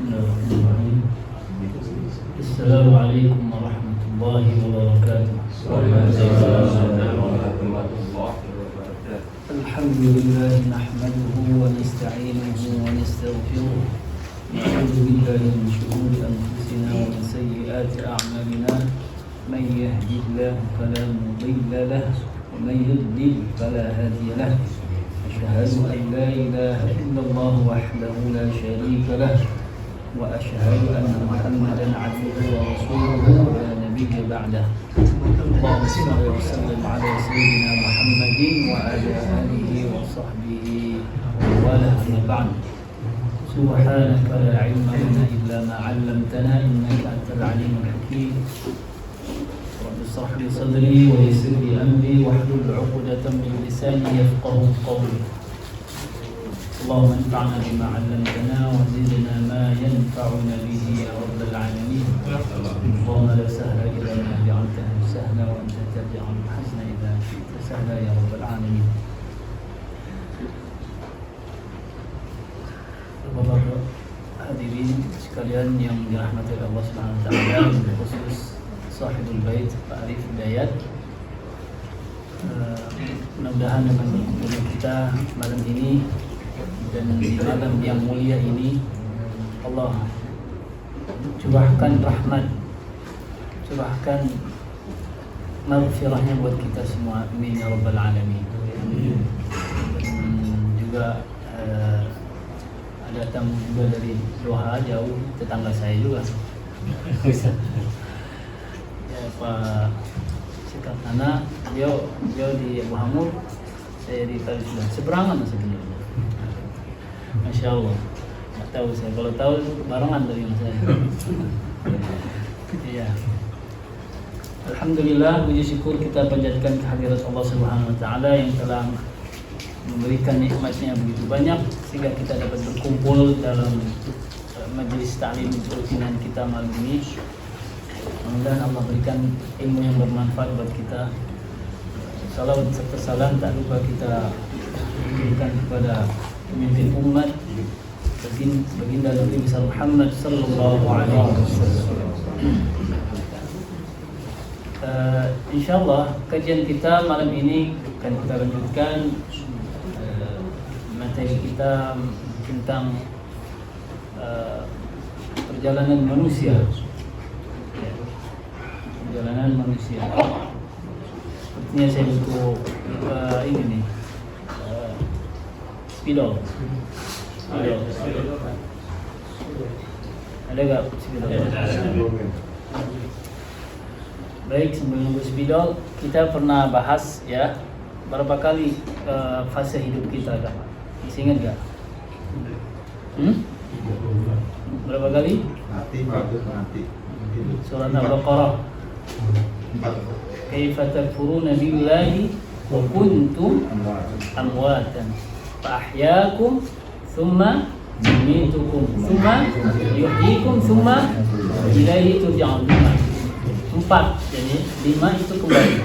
Bismillahirrahmanirrahim. Assalamualaikum warahmatullahi wabarakatuh. Alhamdulillah nahmaduhu wa nasta'inuhu wa nastaghfiruh. Na'udzu billahi min shururi anfusina wa min sayyiati a'malina. Man yahdihillahu fala mudilla lahu wa man yudlil fala hadiya lahu. Asyhadu an la ilaha illallah wahdahu la syarika lahu wa asyhadu anna Muhammadan 'abduhu wa rasuluhu la nabiyya ba'dahu. Allahumma shalli wa sallim ala sayyidina Muhammadin wa ala alihi wa sahbihi wa la ba'd. Subhanaka la 'ilma lana illa ma 'allamtana innaka antal 'alimul hakim. Rabbi shrah li sadri wa yassir li amri wahlul 'uqdatam min lisani yafqahu qawli. اللهم انفعنا بما علمتنا وزدنا ما ينفعنا به يا رب العالمين. اللهم لا سهل الا ما جعلته سهلا وانت تجعل الحزن اذا شئت سهلا يا رب العالمين. Bapak hadirin sekalian yang dirahmati Allah Subhanahu wa taala, khusus sahibul bait Pak Arif Hidayat. Mudah-mudahan dengan berkumpulnya kita malam ini dan di malam yang mulia ini, Allah curahkan rahmat, curahkan maghfirahnya buat kita semua, amin ya rabbal alamin. Juga ada tamu juga dari Doha, jauh, tetangga saya juga. Ya, Pak Sekatana, beliau di Abu Hamur, saya di Talisman, seberangan sebenarnya. Masya Allah, nggak tahu saya, kalau tahu barengan dari saya. Iya. Alhamdulillah, puji syukur kita panjatkan kehadirat Allah Subhanahu Wa Taala yang telah memberikan nikmatnya begitu banyak sehingga kita dapat berkumpul dalam majelis ta'lim rutinan kita malam ini. Mudah-mudahan Allah berikan ilmu yang bermanfaat buat kita. Salawat serta salam tak lupa kita berikan kepada pemimpin umat baginda Nabi besar Muhammad sallallahu alaihi wasallam. Insyaallah kajian kita malam ini akan kita lanjutkan materi kita tentang perjalanan manusia. Perjalanan manusia. Sepertinya saya butuh ini nih. Spidol. Ada nggak spidol? Baik, sebelum nunggu spidol, kita pernah bahas ya berapa kali fase hidup kita kan? Masih ingat nggak? Berapa kali? Mati. Surah Al-Baqarah. Kaifa takfuruna billahi wa kuntum amwatan fa ahyaakum thumma yumitukum thumma yuhyikum thumma ilaihi turja'un. 4, jadi 5 itu kembali.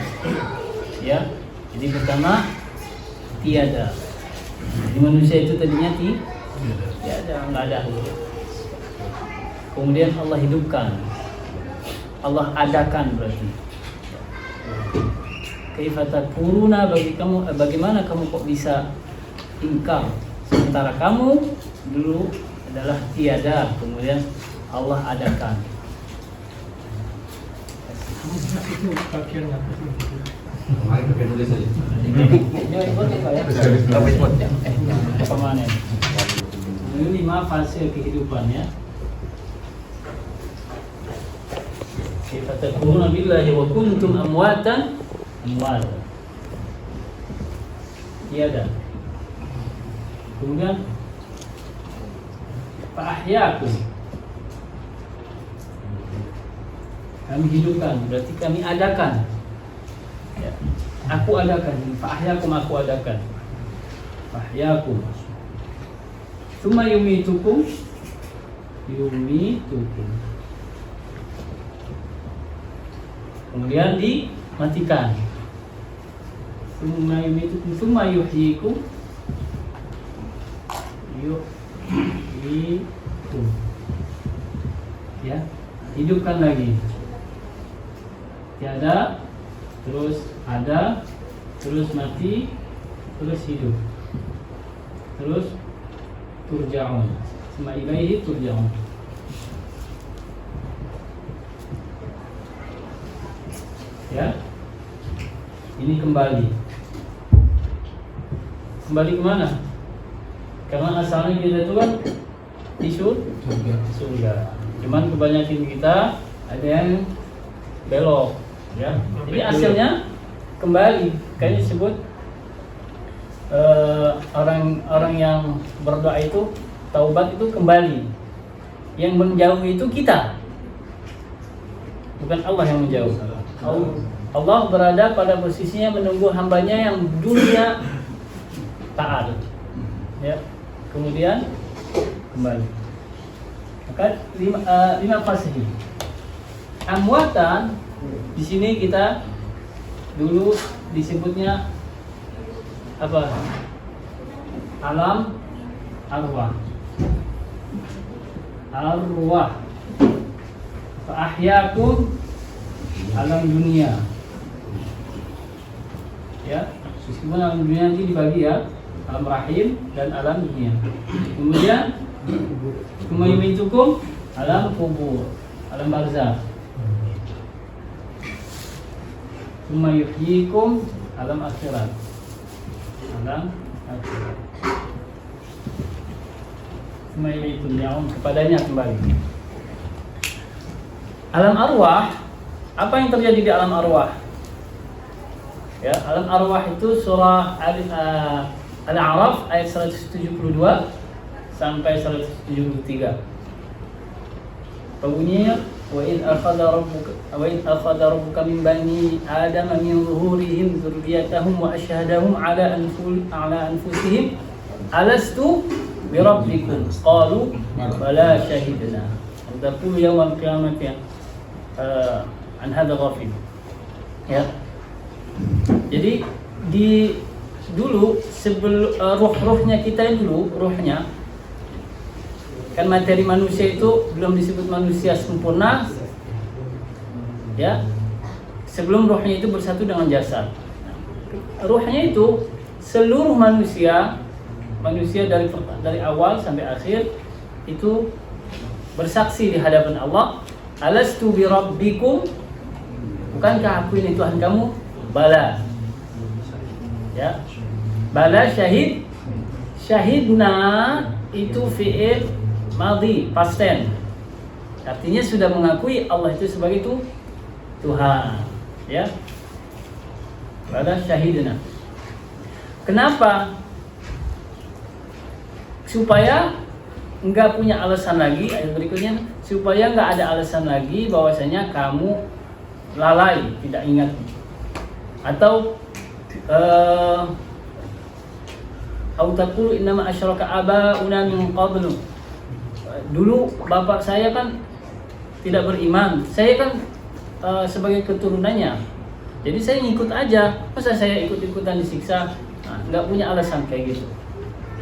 Ya. Jadi pertama tiada. Jadi manusia itu tadinya tiada, enggak ada. Kemudian Allah hidupkan. Allah adakan berarti. Kaifa takfuruna, bagaimana kamu kok bisa ingkar sementara kamu dulu adalah tiada, kemudian Allah adakan. Itu bagian apa sih? Kemarin pakai nulis aja. Permanen. Ini 5 fase kehidupan ya. Kaifa takfuruna billahi wa kuntum amwatan. Tiada. Kemudian fa ahyaakum, kami hidupkan, berarti kami adakan ya. Aku adakan, fa ahyaakum, aku adakan, fa ahyaakum. Tsumma yumitukum. Kemudian dimatikan. Tsumma yumitukum tsumma yuhyikum. hidupkan lagi. Tiada, terus ada, terus mati, terus hidup, terus turja'un. Summa ilaihi turja'un. Ya, ini kembali kemana? Karena asalnya kita itu kan di surga. Cuman kebanyakan kita ada yang belok, ya. Jadi hasilnya kembali. Kayaknya disebut orang yang berdoa itu taubat itu kembali. Yang menjauh itu kita, bukan Allah yang menjauh. Allah berada pada posisinya menunggu hambanya yang dulunya taat, ya, kemudian kembali. Maka lima fase ini. Amwatan di sini kita dulu disebutnya apa? Alam arwah. Fa ahyaakum alam dunia. Ya, meskipun alam dunia ini dibagi ya, alam rahim dan alam dunia. Kemudian yumitukum alam kubur, alam barzakh. Yuhyikum alam akhirat, alam akhirat. Yumitukum yaum, kepadanya kembali. Alam arwah, apa yang terjadi di alam arwah? Ya, alam arwah itu surah Al-A'raf ayat 172 sampai 173. Bunyinya wa in akhadha rabbuka min bani adama min zuhurihim dzurriyyatahum wa asyhadahum ala anfusihim alastu bi rabbikum qalu bala syahidna taqulu yawmal qiyamati an hadha ghafil. Ya. Jadi di dulu sebelum ruhnya kita dulu, ruhnya kan materi manusia itu belum disebut manusia sempurna, ya, sebelum ruhnya itu bersatu dengan jasad. Ruhnya itu seluruh manusia dari awal sampai akhir itu bersaksi di hadapan Allah, alastu bi rabbikum, bukankah aku ini Tuhan kamu? Bala, ya, bala syahid. Syahidna itu fi'il madhi, past tense, artinya sudah mengakui Allah itu sebagai Tuhan, ya. Bala syahidna. Kenapa? Supaya enggak punya alasan lagi, ayat berikutnya, supaya enggak ada alasan lagi bahwasanya kamu lalai, tidak ingat, atau au taqulu innama asyraka abauna min qablu, dulu bapak saya kan tidak beriman, saya kan sebagai keturunannya, jadi saya ngikut aja, masa saya ikut-ikutan disiksa? Nah, nggak punya alasan kayak gitu.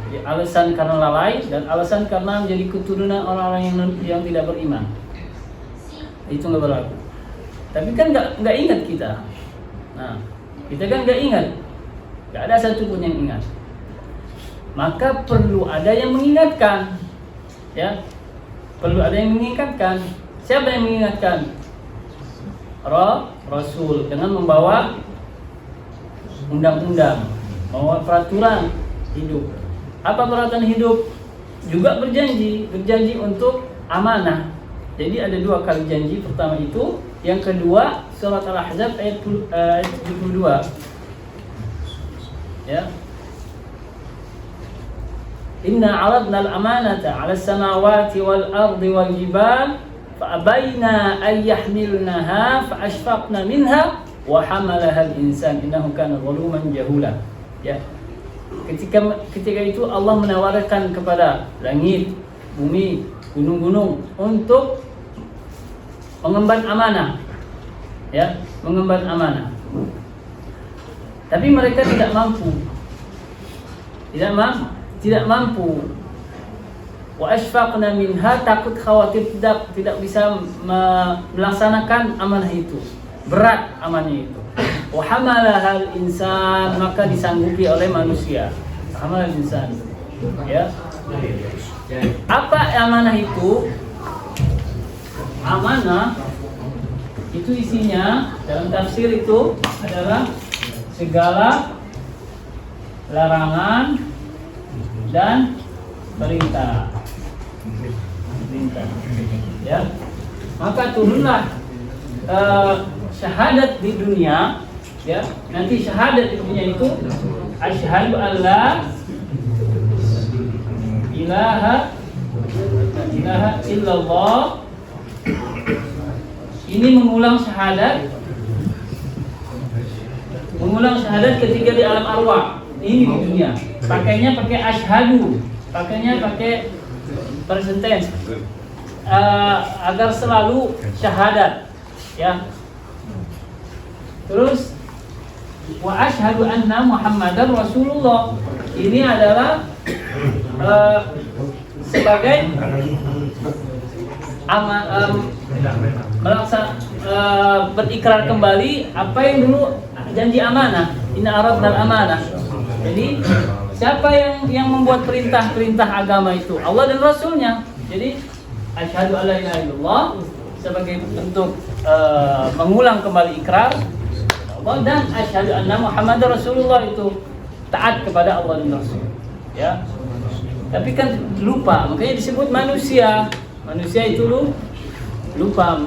Jadi alasan karena lalai dan alasan karena menjadi keturunan orang-orang yang tidak beriman, itu nggak berlaku. Tapi kan nggak ingat kita. Nah, kita kan nggak ingat, nggak ada satupun yang ingat. Maka perlu ada yang mengingatkan, ya, perlu ada yang mengingatkan. Siapa yang mengingatkan? Rasul dengan membawa undang-undang, membawa peraturan hidup. Apa peraturan hidup? Juga berjanji untuk amanah. Jadi ada dua kali janji. Pertama itu, yang kedua surat Al-Ahzab ayat 72. Ya. Inna 'aradna al-amanata 'ala as-samawati wal ardi wal jibal fa abayna an yahmilnaha fa ashfaqna minha wa hamalaha al-insan innahu kana zaluman jahula. Ya. Ketika itu Allah menawarkan kepada langit, bumi, gunung-gunung untuk mengemban amanah, ya, mengemban amanah. Tapi mereka tidak mampu. wa ashfaqna minha, takut khawatir tidak bisa melaksanakan amanah itu, berat amanahnya itu. Wa hamalahal insan, maka disanggupi oleh manusia. Hamalal insan, ya. Apa amanah itu? Amanah itu isinya dalam tafsir itu adalah segala larangan dan perintah. Ya. Maka turunlah syahadat di dunia, ya. Nanti syahadat di dunia itu asyhadu alla ilaha illallah. Ini mengulang syahadat ketika di alam arwah. Ini di dunia. Pakainya pakai asyhadu, pakainya pakai present tense. Agar selalu syahadat, ya. Terus wa asyhadu anna Muhammadar Rasulullah. Ini adalah sebagai berikrar kembali apa yang dulu janji amanah. Inna aradnal amanah. Jadi siapa yang membuat perintah agama itu? Allah dan Rasulnya. Jadi asyhadu alla ilaha illallah sebagai bentuk mengulang kembali ikrar Allah, dan asyhadu anna Muhammadar Rasulullah itu taat kepada Allah dan Rasul, ya. Tapi kan lupa, makanya disebut manusia. Manusia itu lupa.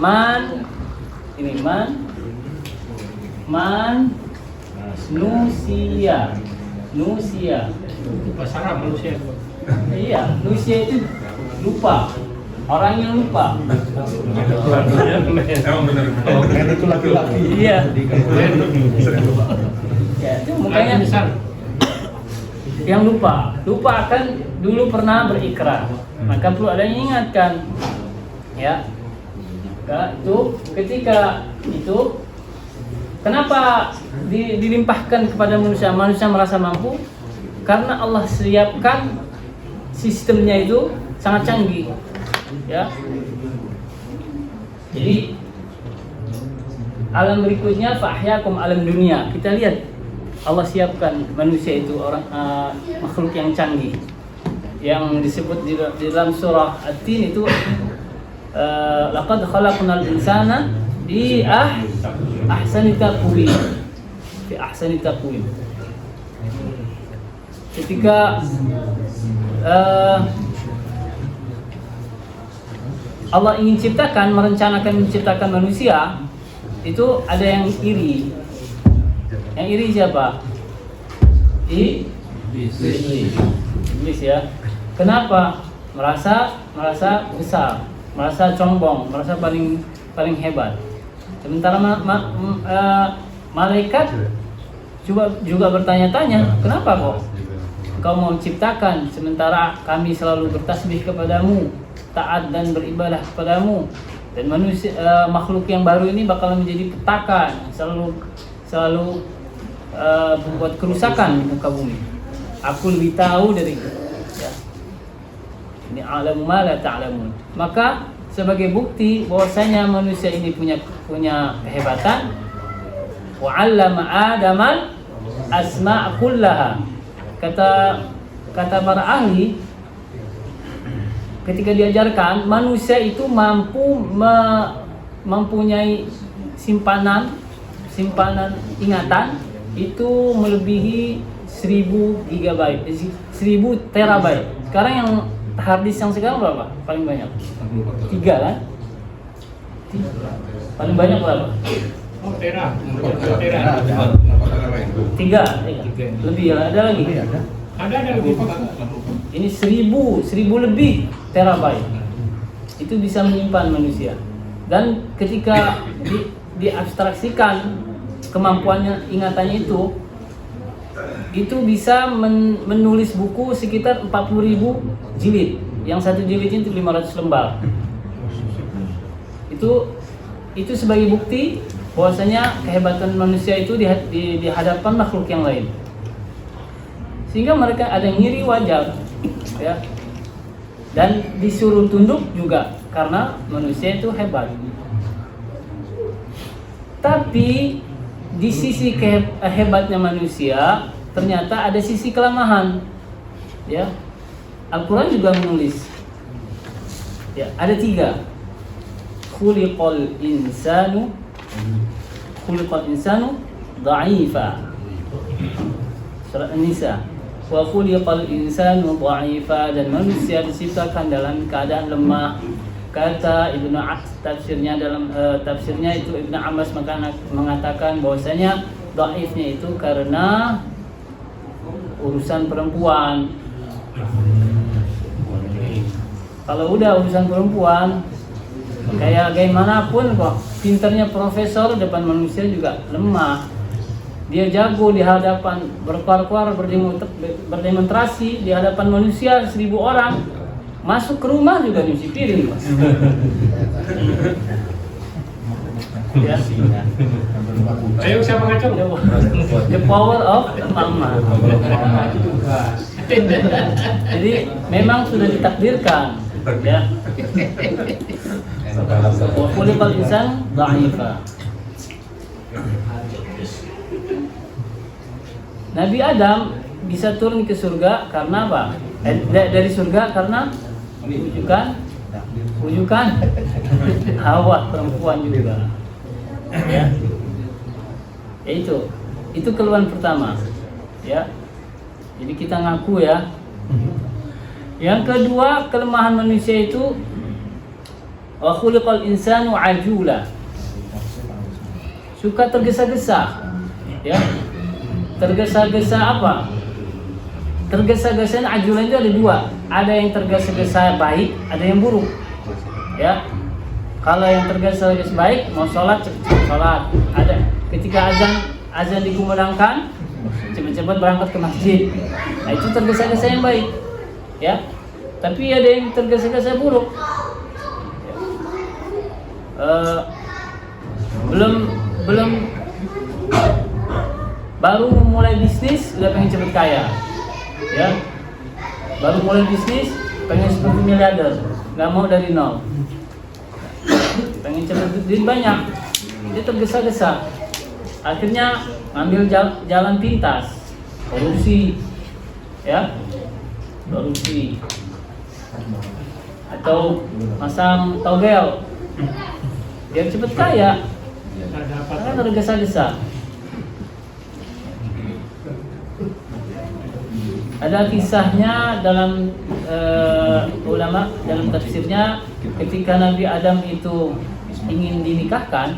Nusia. Bahasa Arab manusia. Iya, nusia itu lupa. Orang yang lupa. Emang benar. Itu laki-laki. Iya. Ya, itu makanya yang lupa akan dulu pernah berikrar, maka perlu ada yang ingatkan, ya. Itu ketika itu kenapa dilimpahkan kepada manusia merasa mampu, karena Allah siapkan sistemnya itu sangat canggih, ya. Jadi alam berikutnya fa'ahyakum, alam dunia. Kita lihat Allah siapkan manusia itu orang makhluk yang canggih, yang disebut di dalam surah At-Tin itu laqad khalaqnal insana fi ahsani taqwim. Ketika Allah ingin merencanakan menciptakan manusia, itu ada yang iri. Yang iri siapa? Iblis, ya. Kenapa? Merasa besar, merasa sombong, merasa paling hebat. Sementara malaikat juga bertanya-tanya, kenapa kok kau mau ciptakan sementara kami selalu bertasbih kepadamu, taat dan beribadah kepadamu, dan manusia makhluk yang baru ini bakal menjadi petaka, selalu membuat kerusakan di muka bumi. Aku lebih tahu dari itu, ya. Ini alam ma la ta'lamun. Maka sebagai bukti bahwasanya manusia ini punya kehebatan, wa 'allama Adamal asma' kullaha. Kata para ahli, ketika diajarkan, manusia itu mempunyai simpanan ingatan itu melebihi 1000 GB, 1000 terabyte. Sekarang yang hard disk yang sekarang berapa? Paling banyak? 3 kan? Paling banyak berapa? Oh, tera. 3. Lebih ya, ada lagi? Ada lebih. Ini 1000 lebih terabyte. Itu bisa menyimpan manusia. Dan ketika diabstraksikan kemampuannya, ingatannya itu bisa menulis buku sekitar 40.000 jilid. Yang satu jilidnya itu 500 lembar. Itu sebagai bukti bahwasanya kehebatan manusia itu di hadapan makhluk yang lain. Sehingga mereka ada yang ngiri, wajar, ya. dan disuruh tunduk juga karena manusia itu hebat. Tapi di sisi hebatnya manusia ternyata ada sisi kelemahan. Ya, Al-Quran juga menulis. Ya, ada 3. Khuliqal insanu dha'ifa. Surat An-Nisa. Wa khuliqal insanu dha'ifa, dan manusia diciptakan dalam keadaan lemah. Kata Ibnu tafsirnya tafsirnya itu Ibnu Abbas mengatakan bahwasanya dhaifnya itu karena urusan perempuan. Kalau udah urusan perempuan, kayak bagaimanapun kok pinternya profesor depan manusia juga lemah. Dia jago di hadapan berkuar-kuar berdemonstrasi di hadapan manusia 1000 orang. Masuk ke rumah juga nyuci piring, Mas. Ya. Ayo siapa ngacung? The power of mama. Jadi memang sudah ditakdirkan, ya. Wa khuliqal insan dha'ifa. Nabi Adam bisa turun ke surga karena apa? Dari surga karena rujukan Hawa, perempuan juga. Ya. Itu keluhan pertama. Ya. Jadi kita ngaku ya. Yang kedua, kelemahan manusia itu wa khuliqal insanu ajula. Suka tergesa-gesa. Ya. Tergesa-gesa apa? Tergesa-gesa ajulan itu ada 2. Ada yang tergesa-gesa baik, ada yang buruk. Ya. Kalau yang tergesa-gesa baik, mau sholat cepat sholat. Ada ketika azan dikumandangkan, cepat-cepat berangkat ke masjid. Nah, itu tergesa-gesa yang baik. Ya. Tapi ada yang tergesa-gesa buruk. Belum baru memulai bisnis udah pengen cepet kaya. Ya, baru mulai bisnis pengen seperti miliarder, nggak mau dari nol, pengen cepet duit banyak, dia tergesa-gesa, akhirnya ngambil jalan pintas, korupsi, ya, korupsi, atau masang togel, biar cepet kaya, karena tergesa-gesa. Ada kisahnya dalam ulama dalam tafsirnya, ketika Nabi Adam itu ingin dinikahkan,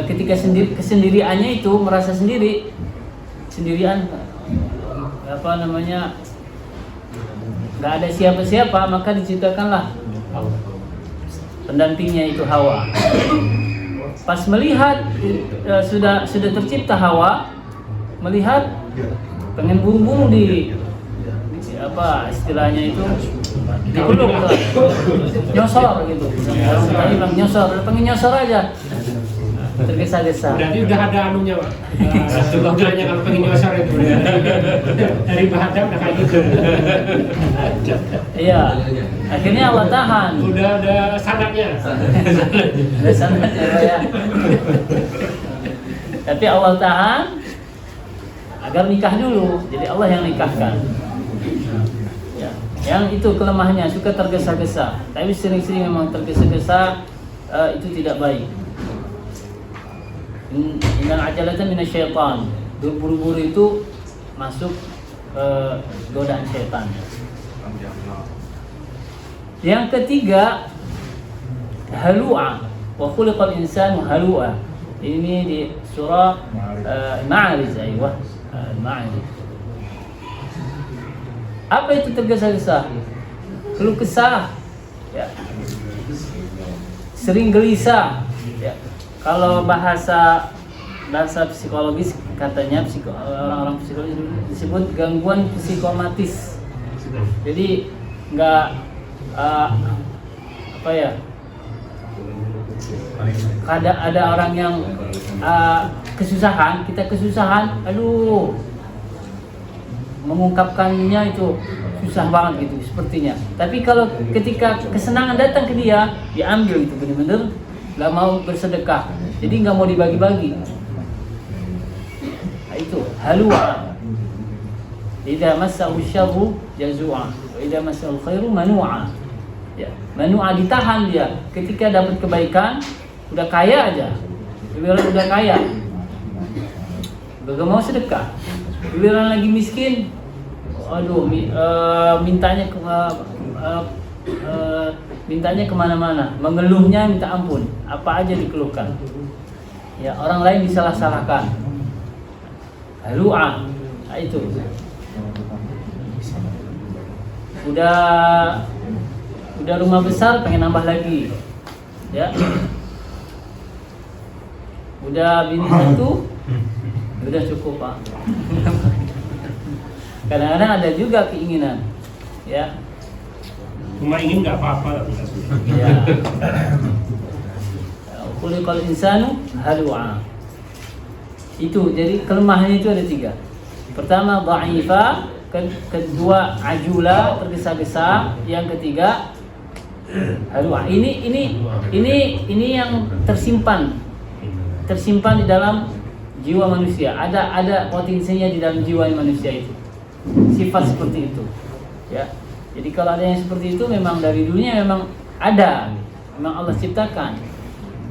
ketika kesendiriannya itu merasa sendirian, nggak ada siapa-siapa, maka diciptakanlah pendampingnya itu Hawa. Pas melihat sudah tercipta Hawa, melihat pengen buru-buru di istilahnya itu dipeluk lah, nyosor gitu. Orang tadi bilang nyosor, pengen nyosor aja, tergesa-gesa. Berarti udah ada anunya, Pak. Tujuannya kalau pengen nyosor itu dari Bahagia udah kayak gitu. Iya, akhirnya Allah tahan. Udah ada sanadnya. Ada sanadnya ya. Tapi Allah tahan agar nikah dulu, jadi Allah yang nikahkan. Ya, yang itu kelemahannya, suka tergesa-gesa. Tapi sering-sering memang tergesa-gesa, itu tidak baik. Innal ajalata minasyaitan. Buru-buru itu masuk godaan syaitan. Yang ketiga, halu'a. Wa khuliqal insanu halu'a. Ini di surah Al-Ma'arij, Al-Ma'arij. Apa itu tergesa-gesa? Keluh kesah, ya. Sering gelisah, ya. Kalau bahasa psikologis katanya orang-orang psikologis disebut gangguan psikomatis. Jadi nggak ada orang yang kita kesusahan, aduh, mengungkapkannya itu susah banget gitu sepertinya. Tapi kalau ketika kesenangan datang ke dia ambil itu benar-benar nggak mau bersedekah, jadi nggak mau dibagi-bagi. Nah, itu halua. Idza massahu syarru jazua wa idza massahu khairu manua. Ya, manua ditahan dia. Ketika dapat kebaikan udah kaya aja. Giliran udah kaya gak mau sedekah. Giliran lagi miskin, aduh, mintanya kemana-mana, mengeluhnya minta ampun, apa aja dikeluhkan. Ya, orang lain disalah-salahkan. Halua, nah, itu. Udah rumah besar pengen nambah lagi, ya. Udah bini satu, udah cukup Pak. Kadang-kadang ada juga keinginan, ya. Cuma ingin nggak apa-apa. Ya. Khuliqal insanu halu'a. Itu jadi kelemahannya itu ada 3. Pertama dha'ifa, kedua ajula, tergesa-gesa, yang ketiga halu'a. Ini yang tersimpan di dalam jiwa manusia. Ada potensinya di dalam jiwa manusia itu. Sifat seperti itu. Ya. Jadi kalau ada yang seperti itu memang dari dulunya memang ada. Memang Allah ciptakan.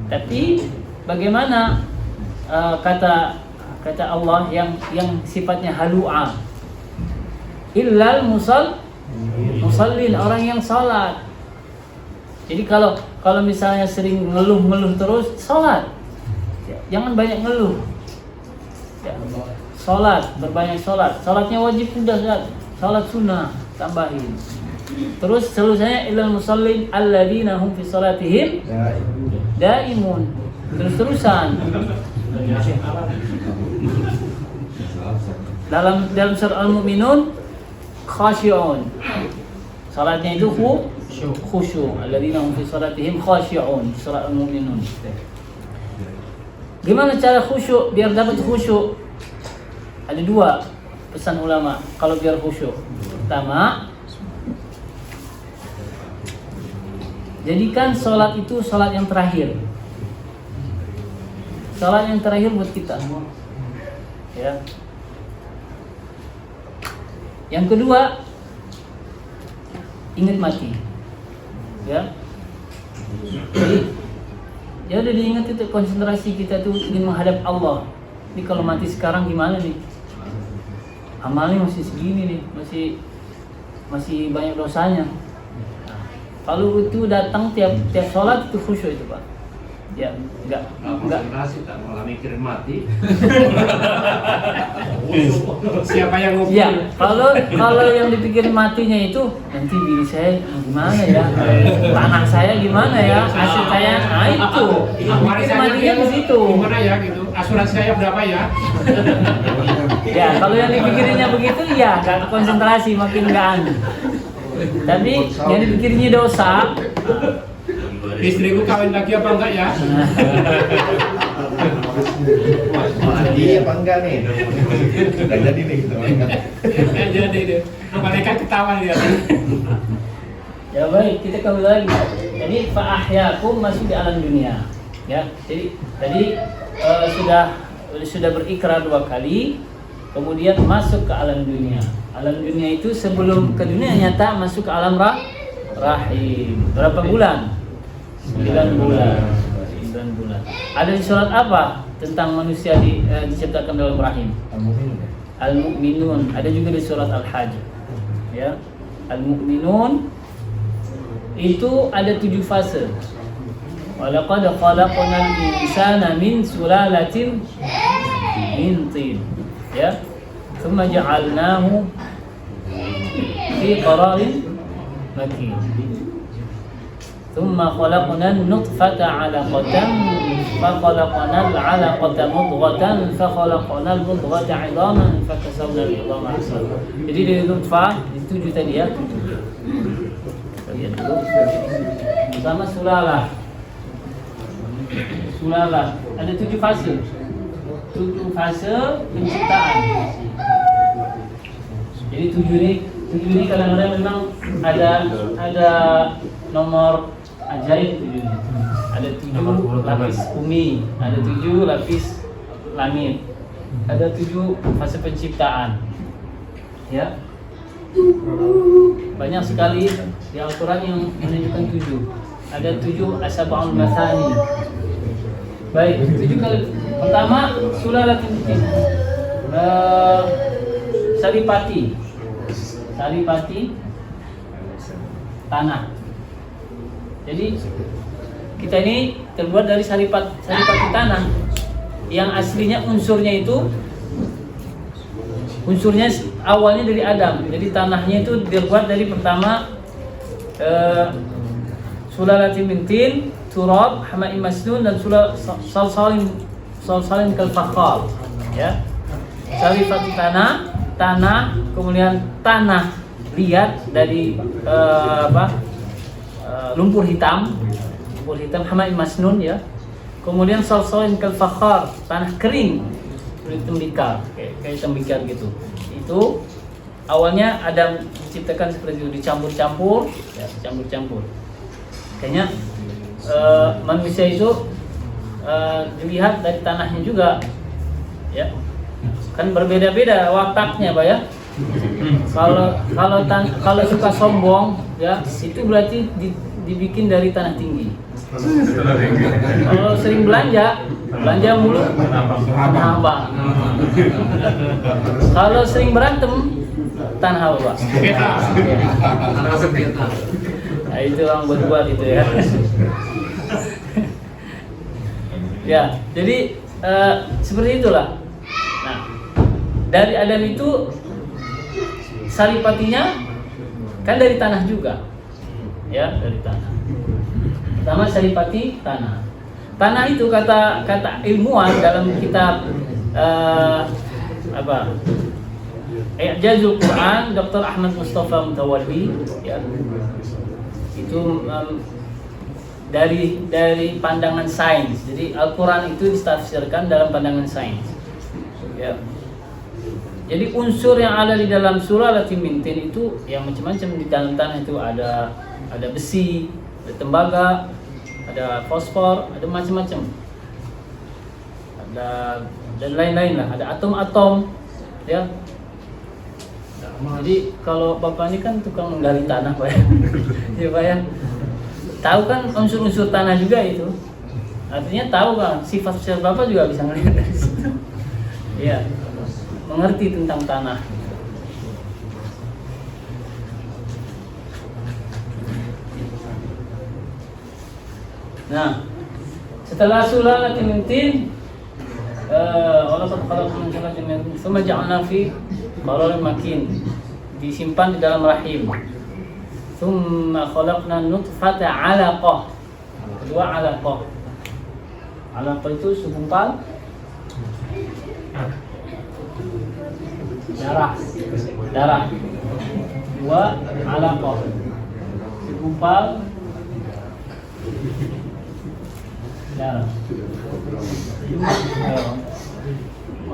Tapi bagaimana kata Allah yang sifatnya halu'a? Illal musallin, orang yang salat. Jadi kalau misalnya sering ngeluh terus, salat. Jangan banyak ngeluh. Ya, salat, berbanyak salat. Salatnya wajib sudah, salat sunnah tambahin. Terus selusanya ilal musallin alladzina hum fi salatihim daimun. Terus-terusan. Dalam surah Al-Mu'minun khashi'un. Salatnya itu khusyuk. Alladzina hum fi salatihim khashi'un. Surah Al-Mu'minun. Gimana cara khusyuk biar dapat khusyuk? Ada 2 pesan ulama kalau biar khusyuk. Pertama, jadikan sholat itu sholat yang terakhir. Sholat yang terakhir buat kita. Ya. Yang kedua, ingat mati. Ya. Jadi, ya udah diingat itu konsentrasi kita tuh ingin menghadap Allah. Ini kalau mati sekarang gimana nih? Amalnya masih segini nih, masih banyak dosanya. Kalau itu datang tiap sholat itu khusyuk itu Pak. Ya, enggak. Konsentrasi tak malah mikirin mati. Siapa yang ngopi? Ya, kalau yang dipikirin matinya itu nanti bini saya gimana ya, anak saya gimana ya, hasil saya, nah itu. Pikir matinya ke situ. Gimana ya gitu? Asuransi saya berapa ya? Ya, kalau yang dipikirinnya begitu ya enggak konsentrasi, makin enggak anu. Tapi yang dipikirinnya dosa. Istriku kawin lagi apa enggak ya? Mati apa enggak nih? Udah jadi nih gitu. Jadi deh. Malaikat ketawa dia. Ya baik, kita kembali lagi. Jadi fa'ahyakum masuk di alam dunia. Ya, jadi tadi sudah berikrar 2 kali, kemudian masuk ke alam dunia. Alam dunia itu sebelum ke dunia nyata masuk ke alam rahim. Berapa bulan? 9 bulan. Ada di surat apa tentang manusia diciptakan dalam rahim? Al-Mu'minun. Ada juga di surat Al-Hajj. Ya. Al-Mu'minun itu ada 7 fase. Walaqad khalaqnal insana min sulalatin min tin. Ya. Tsumma ja'alnahu fi qararin makin. ثم خلقنا النطفة علقة فخلقنا العلقة مضغة فخلقنا المضغة عظاما فكسونا العظام عظاما. Jadi dari nutfah itu 7 tadi ya. Lihat dulu. Pertama sulalah. Ada 7 fase. 7 fase penciptaan. Jadi 7 ini 7 ini kadang-kadang memang ada nomor ajaib 7 ini. Ada 7 lapis bumi, ada 7 lapis langit, ada 7 fase penciptaan. Ya. Banyak sekali di Al-Quran yang menunjukkan 7. Ada 7 asab'ul mathani. Baik, 7 kali. Pertama, sulalatul tin. Saripati tanah. Jadi kita ini terbuat dari saripati tanah yang aslinya unsurnya awalnya dari Adam. Jadi tanahnya itu dibuat dari pertama sulalatin min tin, turab, hama'in masnun, dan salsalin kal fakhar. Ya. Saripati tanah, kemudian tanah liat dari lumpur hitam hama'in masnun, ya. Kemudian salsalin kal fakhar, tanah kering seperti tembikar, kayak tembikar gitu. Itu awalnya Adam diciptakan seperti itu, dicampur-campur. Kayaknya manusia itu dilihat dari tanahnya juga, ya. Kan berbeda-beda wataknya, Pak, ya. Kalau suka sombong, ya, itu berarti dibikin dari tanah tinggi. Kalau sering belanja mulu, tanah abang. Kalau sering berantem, tanah apa? Nah, itu orang buat itu, ya. Ya, jadi seperti itulah. Nah, dari Adam itu saripatinya kan dari tanah juga, ya, dari tanah. Pertama saripati tanah. Tanah itu kata ilmuwan dalam kitab I'jazul Quran Dr. Ahmad Mustafa Mutawalli, ya. Itu dari pandangan sains. Jadi Al-Quran itu ditafsirkan dalam pandangan sains, ya. Jadi unsur yang ada di dalam sulalatin min tin itu yang macam-macam. Di dalam tanah itu ada besi, ada tembaga, ada fosfor, ada macam-macam. Dan lain-lain lah, ada atom-atom, ya. Jadi kalau Bapak ini kan tukang menggali tanah, Pak, ya. Ya, Pak, ya. Tahu kan unsur-unsur tanah juga itu. Artinya tahu kan sifat-sifat Bapak juga bisa melihat dari situ. Iya. Mengerti tentang tanah. Nah, setelah sulalatin min tin, walaqad khalaqna sulalatin min tin, tsumma ja'alna fi qararin makin, disimpan di dalam rahim. Tsumma khalaqna nutfata 'alaqah. Kedua 'alaqah. 'Alaqah itu segumpal darah. Dua 'alaqah. Segumpal darah.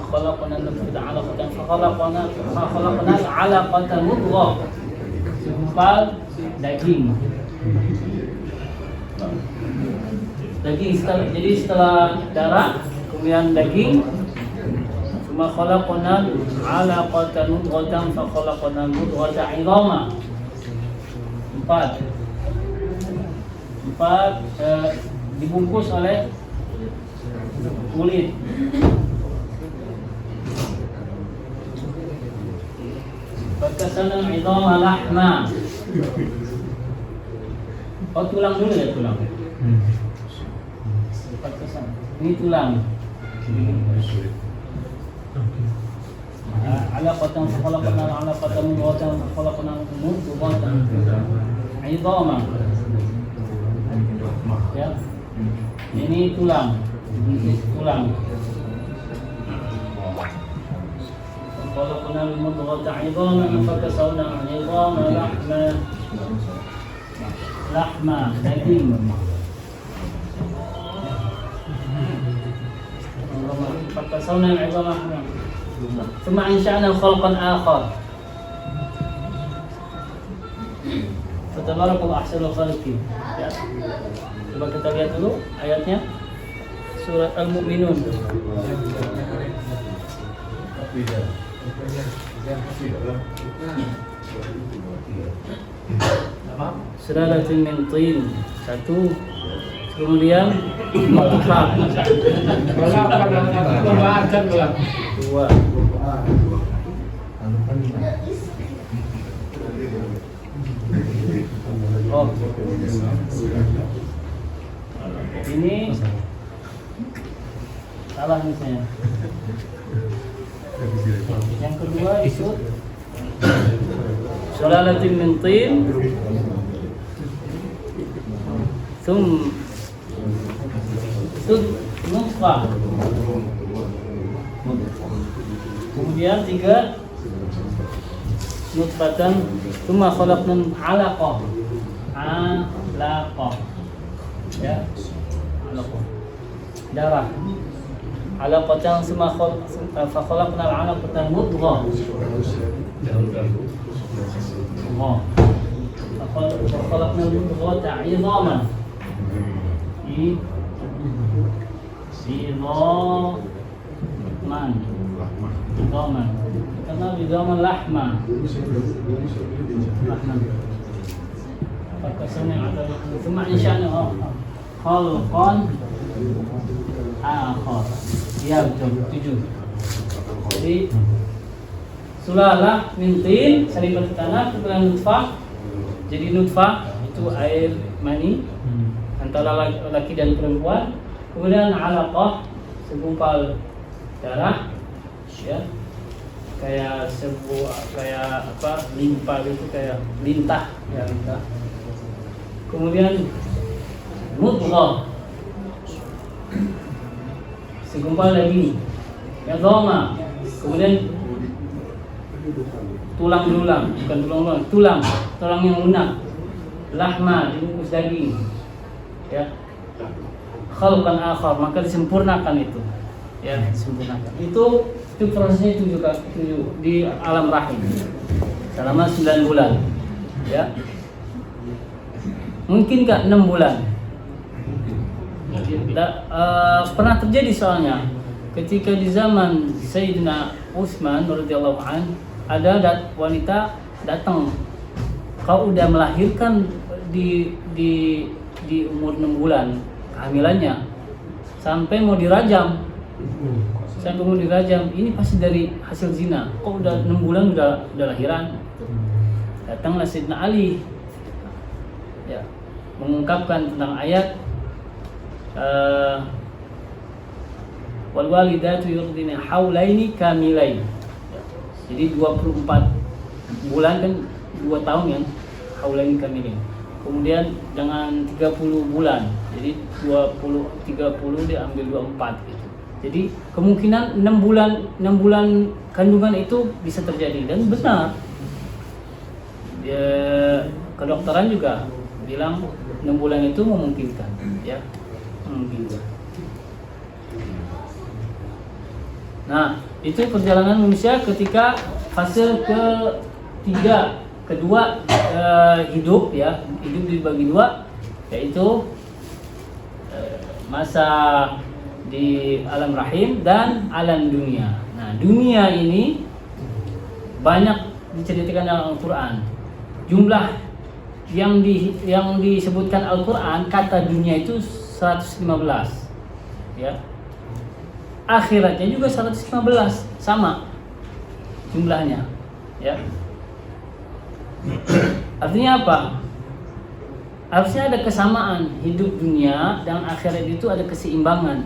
Khalaqna nutfata 'alaqatan fa khalaqna al-'alaqata mudghah. Segumpal daging. Jadi setelah darah, kemudian daging. Summa khalaqna al-'alaqata mudghatan fa khalaqna al-mudghata 'idhaman. Empat dibungkus oleh kulit. Fakasana al-'idhama lahma. Oh, tulang dulu ya, tulang. Ini tulang. Alaqatan khalaqna al-'alaqata mudghatan khalaqna al-mudghata 'idhaman. Ya. Ini tulang. Khalaqna al-mudghata 'idhaman fakasawna al-'idhama lahma daging. Fakasawna al-'idhama lahma. Thumma ansha'na khalqan akhar. Fatabarakallahu ahsanul khaliqin. Ya. Coba kita lihat dulu ayatnya. Surat Al-Mu'minun. Sulalatin min tin. Satu. Kemudian nutfah. Dua. Oh. Ini salah misalnya. Yang kedua itu sulalatin min tin. Nutfah. Kemudian tiga nutfatan tsumma khalaqna 'alaqah. 'Alaqah. Ya. 'Alaqah. Darah. 'Alaqatan tsumma khalaqna 'alaqatan mudghah. Oh. Khalaqna mudghata 'idhaman. Idhaman. Karena idhaman lahma. Fakasana ada cuma insya'na khalqan akhar. Ya betul 7. Jadi sulalah min tin salibat tanah kemudian nutfah. Jadi nutfah itu air mani antara laki dan perempuan. Kemudian alaqah segumpal darah, ya, kayak limpa gitu, kayak lintah, ya lintah. Kemudian mudghah segumpal lagi, idhama. Kemudian tulang yang lunak, lahma dibungkus daging, ya. Khalqan akhar, maka disempurnakan itu, ya, disempurnakan. Itu prosesnya itu juga di alam rahim selama 9 bulan, ya. Mungkin nggak 6 bulan. Pernah terjadi soalnya ketika di zaman Sayyidina Utsman radhiyallahu an, ada wanita datang, kau udah melahirkan di umur 6 bulan kehamilannya, sampai mau dirajam, ini pasti dari hasil zina, kok udah 6 bulan udah lahiran. Datanglah Sayyidina Ali, ya, mengungkapkan tentang ayat wal walidatu yurdina haulaini kamilain. Jadi 24 bulan kan 2 tahun kan, haulaini kamilain. Kemudian dengan 30 bulan, jadi 30 diambil 24 gitu. Jadi kemungkinan 6 bulan kandungan itu bisa terjadi, dan benar. Kedokteran juga bilang 6 bulan itu memungkinkan, ya, memungkinkan. Nah, itu perjalanan manusia ketika fase kedua hidup, ya, hidup dibagi 2, yaitu masa di alam rahim dan alam dunia. Nah, dunia ini banyak diceritakan dalam Al-Quran. Jumlah yang disebutkan Al-Quran kata dunia itu 115, ya. Akhiratnya juga 115, sama jumlahnya, ya. Artinya apa? Harusnya ada kesamaan, hidup dunia dan akhirat itu ada keseimbangan.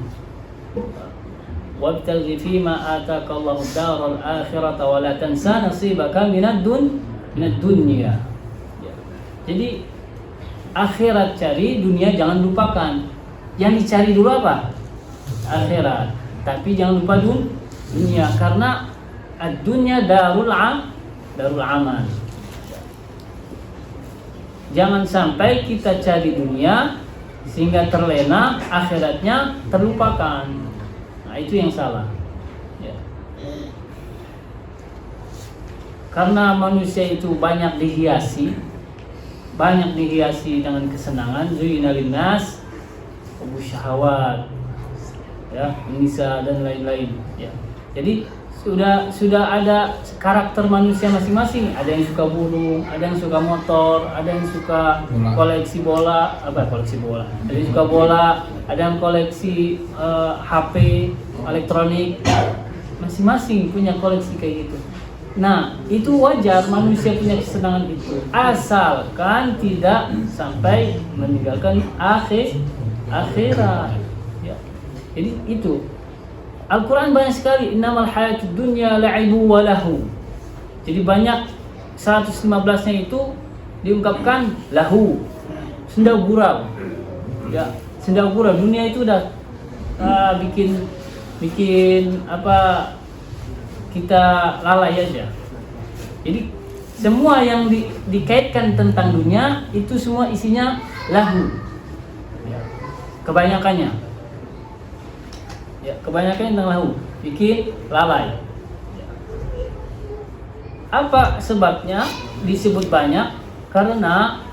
Wabtaghi fima ataakallahu daral akhirata wa la tansa nasibaka minad dunya. Jadi akhirat cari, dunia jangan lupakan. Yang dicari dulu apa? Akhirat. Tapi jangan lupa dunia, karena ad-dunya darul amal. Jangan sampai kita cari dunia sehingga terlena, akhiratnya terlupakan. Nah, itu yang salah, ya. Karena manusia itu banyak dihiasi, banyak dihiasi dengan kesenangan. Zuyyina linnas hubbu syahawat, ya, nisa dan lain-lain, ya. Jadi sudah ada karakter manusia masing-masing. Ada yang suka burung, ada yang suka motor, ada yang suka koleksi bola, ada yang suka bola, ada yang koleksi HP elektronik. Masing-masing punya koleksi kayak gitu. Nah, itu wajar manusia punya kesenangan itu, asalkan tidak sampai meninggalkan akhirat. Ya. Jadi itu Al-Quran banyak sekali, innamal hayatud dunya la'ibu wa lahu. Jadi banyak 115-nya itu diungkapkan lahu, senda gurau. Ya, senda gurau. Dunia itu udah bikin apa, kita lalai aja. Jadi semua yang dikaitkan tentang dunia itu semua isinya lahu. Kebanyakannya. Ya, kebanyakan tentang lahu, bikin lalai. Apa sebabnya disebut banyak? Karena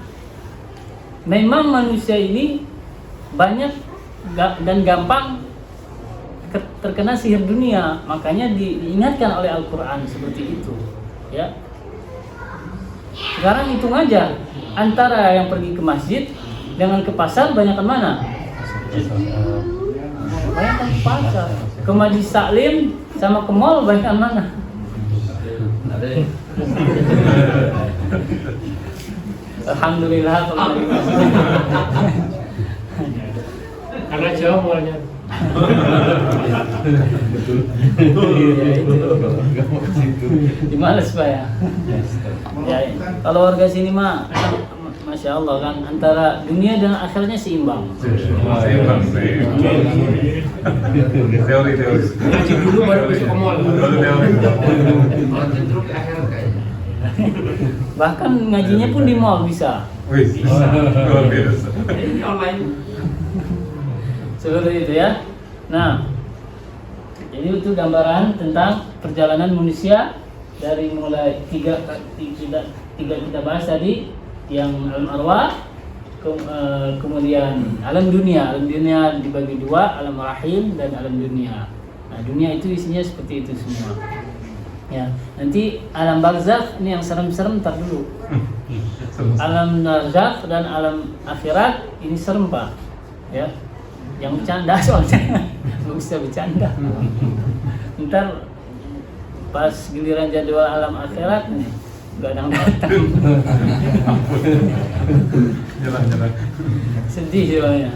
memang manusia ini banyak dan gampang terkena sihir dunia, makanya diingatkan oleh Al-Quran seperti itu. Ya. Sekarang hitung aja, antara yang pergi ke masjid dengan ke pasar, banyakan mana? Banyakan ke pasar. Ke majlis taklim sama ke mall, banyakan mana? Alhamdulillah kalau dari masjid. Karena jauh mallnya. Dimales Pak ya. Ya, kalau warga sini mah, masya Allah kan, antara dunia dan akhiratnya seimbang. Seimbang. Teori. Ngaji dulu baru besok ke mall. Cenderung ke akhirat kayaknya. Bahkan ngajinya pun di mall bisa. Wih, luar biasa. Ini online. Seperti itu ya. Nah, jadi itu gambaran tentang perjalanan manusia dari mulai tiga kita bahas tadi, yang alam arwah, kemudian alam dunia. Alam dunia dibagi dua, alam rahim dan alam dunia. Nah, dunia itu isinya seperti itu semua. Ya, nanti alam barzakh ini yang serem-serem, ntar dulu. Alam barzakh dan alam akhirat ini serem Pak. Ya. Yang bercanda soalnya nggak bisa bercanda. Ntar pas giliran jadwal alam akhirat nih nggak ada yang datang. Jalan. Sedih soalnya.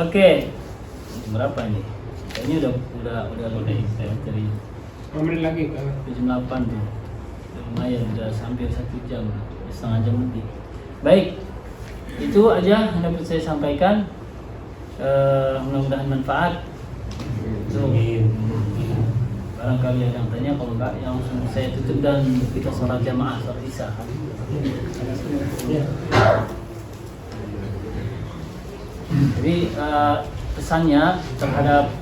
Oke, berapa nih? Kayaknya udah saya cari 5 menit lagi. 7:08 tuh. Lumayan, udah hampir 1 jam, setengah jam lebih. Baik. Itu aja yang dapat saya sampaikan. Mudah-mudahan manfaat. Barangkali ada yang tanya, kalau enggak yang langsung saya tutup dan kita sholat jamaah, sholat isya. Jadi pesannya terhadap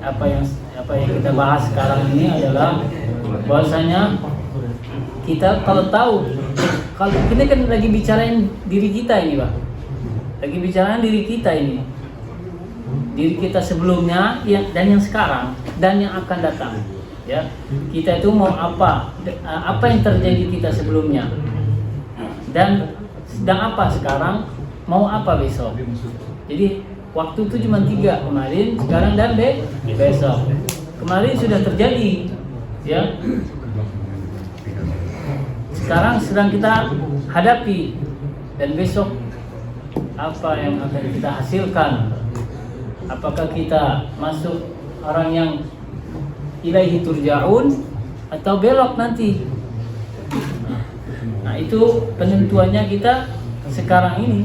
apa yang kita bahas sekarang ini adalah bahwasanya kita kalau kita kan lagi bicarain diri kita ini Pak, lagi bicarain diri kita ini, diri kita sebelumnya dan yang sekarang dan yang akan datang. Ya, kita itu mau apa yang terjadi kita sebelumnya dan sedang apa sekarang, mau apa besok. Jadi waktu itu cuma 3, kemarin, sekarang dan besok. Kemarin sudah terjadi, ya. Sekarang sedang kita hadapi, dan besok apa yang akan kita hasilkan? Apakah kita masuk orang yang ilaihi turja'un atau belok nanti? Nah, itu penentuannya kita sekarang ini.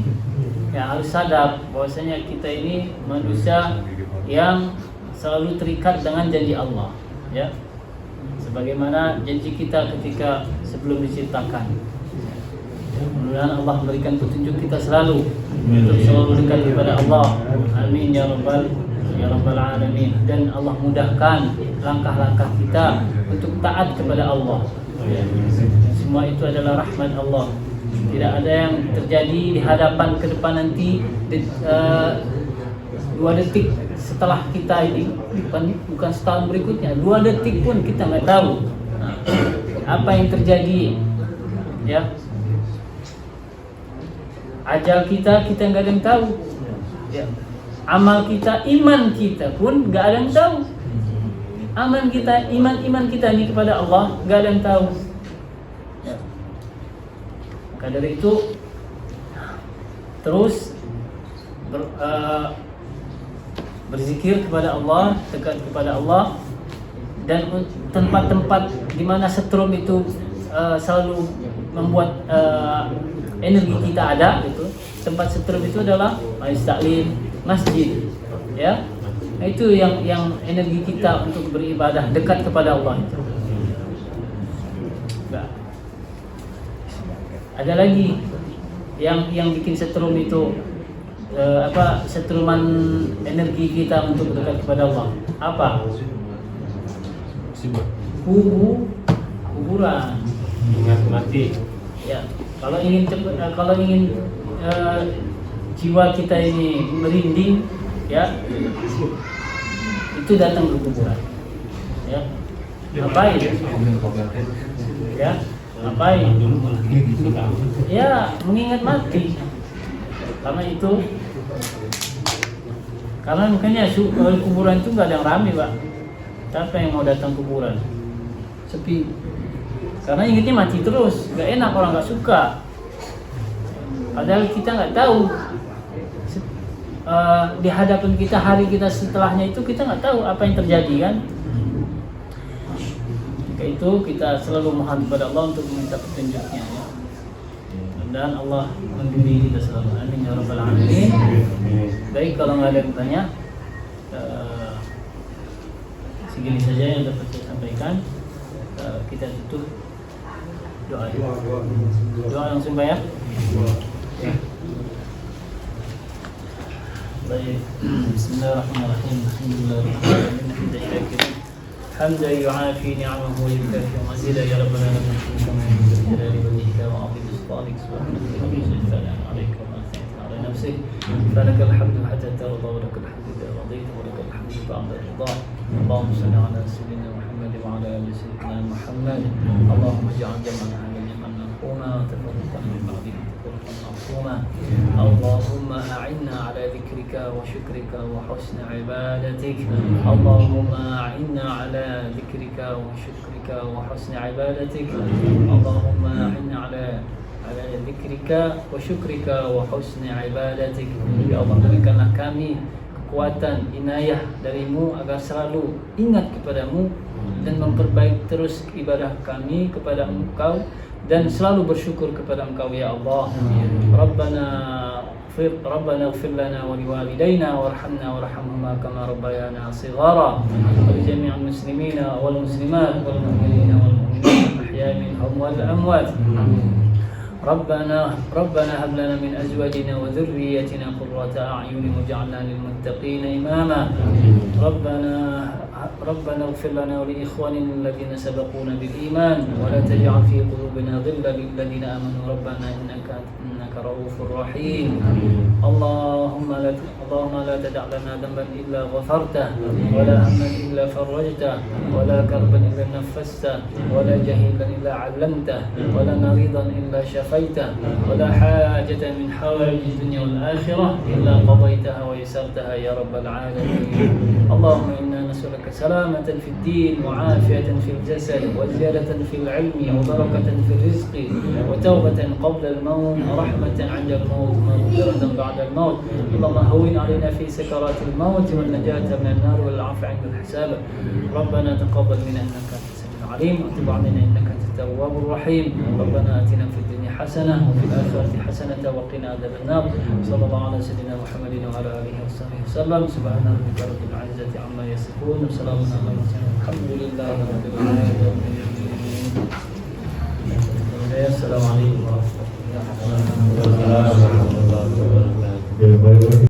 Ya, harus sadar bahwasanya kita ini manusia yang selalu terikat dengan janji Allah, ya. Sebagaimana janji kita ketika sebelum diciptakan. Mudah-mudahan Allah memberikan petunjuk kita selalu untuk selalu dekat kepada Allah. Amin ya rabbal alamin. Dan Allah mudahkan langkah-langkah kita untuk taat kepada Allah. Ya. semua itu adalah rahmat Allah. Tidak ada yang terjadi di hadapan ke depan nanti 2 detik setelah kita ini, bukan setahun berikutnya, 2 detik pun kita nggak tahu apa yang terjadi, ya. Ajal kita nggak ada yang tahu, ya. Amal kita, iman kita pun nggak ada yang tahu. Iman kita ini kepada Allah nggak ada yang tahu, ya. Maka dari itu terus berzikir kepada Allah, dekat kepada Allah, dan tempat-tempat di mana setrum itu selalu membuat energi kita ada, gitu. Tempat setrum itu adalah majlis taklim, masjid, ya. Nah, itu yang energi kita untuk beribadah dekat kepada Allah itu. Nah, ada lagi yang bikin setrum itu setruman energi kita untuk dekat kepada Allah. Apa? Kuburan. Ingat mati. Ya, kalau ingin jiwa kita ini merinding, ya, itu datang ke kuburan. Ya. Ngapain? Ya, ngapain? Ya, mengingat mati. Karena makanya kuburan itu nggak ada yang ramai, Pak. Siapa yang mau datang kuburan? Sepi. Karena ingatnya mati terus, nggak enak, orang nggak suka. Padahal kita nggak tahu di hadapan kita, hari kita setelahnya itu kita nggak tahu apa yang terjadi, kan? Maka itu kita selalu mohon kepada Allah untuk meminta petunjuknya, ya. Dan Allah membimbing kita selalu. Amin ya rabbal alamin. Baik, kalau nggak ada yang bertanya, segini saja yang dapat saya sampaikan. Kita tutup doa. Doa langsung, Pak, ya. Baik. Bismillahirrahmanirrahim. Alhamdulillahirrahmanirrahim. حمدا يعافي نعمه ويكافئ مزيدا يا رب العالمين كما يحب الجلال والإكرام وعظيم سلطانك سبحانك وبحمدك الثناء عليك وما أثنيت على نفسك فلك الحمد حتى ترضى ولك الحمد إذا رضيت ولك الحمد بعد الرضا. اللهم صل على سيدنا محمد وعلى آل سيدنا محمد. اللهم اجعل جمعنا هذا جمعا مرحوما وتفرقا من بعده تفرقا معصوما. اللهم أعنا على ذكرك وشكرك وحسن عبادتك. اللهم أعنا على ذكرك وشكرك وحسن عبادتك. اللهم أعنا على ذكرك وشكرك وحسن عبادتك. Ya Allah, berikanlah kami kekuatan inayah darimu agar selalu ingat kepadamu dan memperbaiki terus ibadah kami kepada Engkau dan selalu bersyukur kepada Engkau, ya Allah. Rabbana ighfir lana wa liwalidayna warhamna warhamhuma kama rabbayana shighara wa li jami'il muslimina wal muslimat wal mu'minina wal mu'minat ahya'i minhum wal amwat. ربنا هب لنا من أزواجنا وذريتنا قرة أعين واجعلنا للمتقين إماما. ربنا اغفر لنا ولإخواننا الذين سبقونا بالإيمان ولا تجعل في قلوبنا غلا للذين آمنوا ربنا إنك رؤوف رحيم. اللهم لا تدع لنا ذنبا إلا غفرته ولا هما إلا فرجته ولا كربا إلا نفسته ولا جهيلا إلا علمته ولا مريضا إلا شفيته ولا حاجة من حوائج الدنيا والآخرة إلا قضيتها ويسرتها يا رب العالمين. اللهم إنا نسألك سلامة في الدين وعافية في الجسد وزيادة في العلم وبركة في الرزق وتوبة قبل الموت ورحمة عند الموت ومغفرة بعد الموت. اللهم هون علينا في سكرات الموت والنجاة من النار والعفو عند الحساب. ربنا تقبل منا إنك أنت السميع العليم وتب علينا إنك أنت التواب الرحيم. ربنا آتنا في الدنيا حسنة وفي الآخرة حسنة وقنا عذاب النار. صلى الله على سيدنا محمد وعلى آله وصحبه وسلم. سبحان ربك رب العزة عما يصفون وسلام على المرسلين الحمد لله رب العالمين. السلام عليكم ورحمة الله وبركاته.